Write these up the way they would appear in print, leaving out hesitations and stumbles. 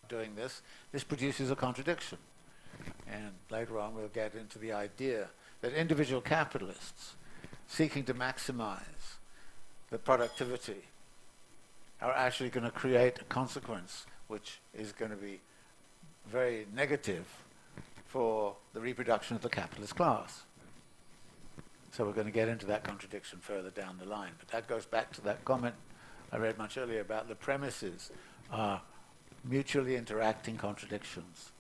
doing this, this produces a contradiction. And later on we'll get into the idea that individual capitalists seeking to maximize the productivity are actually going to create a consequence which is going to be very negative for the reproduction of the capitalist class. So we're going to get into that contradiction further down the line. But that goes back to that comment I read much earlier about the premises are mutually interacting contradictions.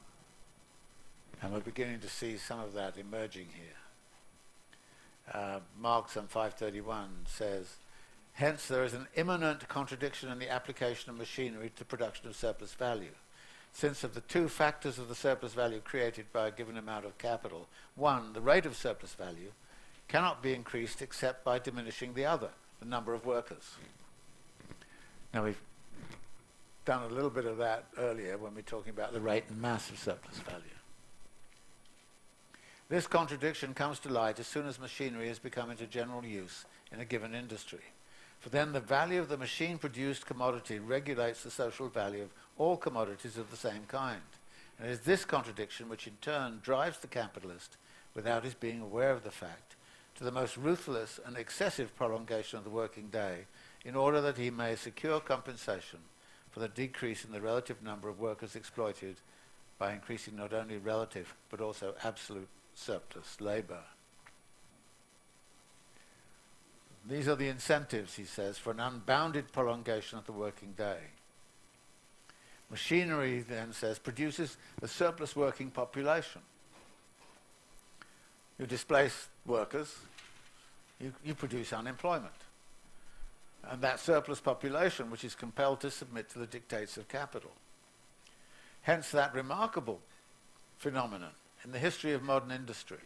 And we're beginning to see some of that emerging here. Marx on 531 says, hence there is an imminent contradiction in the application of machinery to the production of surplus value. Since of the two factors of the surplus value created by a given amount of capital, one, the rate of surplus value, cannot be increased except by diminishing the other, the number of workers. Now we've done a little bit of that earlier when we're talking about the rate and mass of surplus value. This contradiction comes to light as soon as machinery has become into general use in a given industry. For then the value of the machine-produced commodity regulates the social value of all commodities of the same kind. And it is this contradiction which in turn drives the capitalist, without his being aware of the fact, to the most ruthless and excessive prolongation of the working day, in order that he may secure compensation for the decrease in the relative number of workers exploited by increasing not only relative but also absolute surplus labor. These are the incentives, he says, for an unbounded prolongation of the working day. Machinery, then says, produces a surplus working population. You displace workers, you produce unemployment. And that surplus population which is compelled to submit to the dictates of capital. Hence that remarkable phenomenon in the history of modern industry,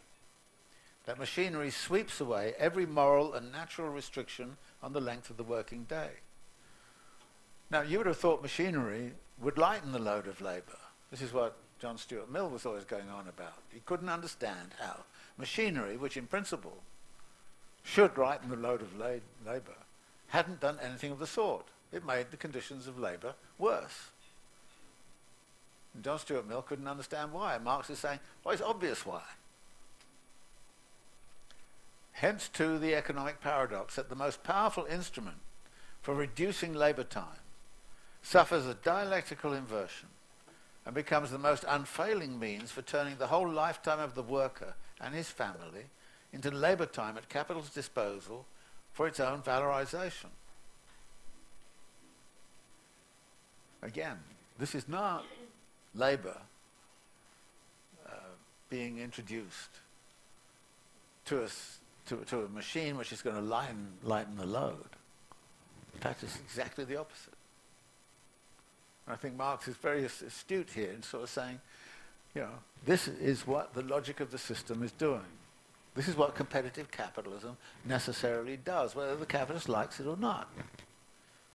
that machinery sweeps away every moral and natural restriction on the length of the working day. Now, you would have thought machinery would lighten the load of labor. This is what John Stuart Mill was always going on about. He couldn't understand how machinery, which in principle should lighten the load of labor, hadn't done anything of the sort. It made the conditions of labor worse. And John Stuart Mill couldn't understand why. Marx is saying, well, it's obvious why. Hence, too, the economic paradox that the most powerful instrument for reducing labor time suffers a dialectical inversion and becomes the most unfailing means for turning the whole lifetime of the worker and his family into labor time at capital's disposal for its own valorization. Again, this is not labor being introduced to a machine which is going to lighten the load. In fact, it's exactly the opposite. And I think Marx is very astute here in sort of saying, you know, this is what the logic of the system is doing. This is what competitive capitalism necessarily does, whether the capitalist likes it or not.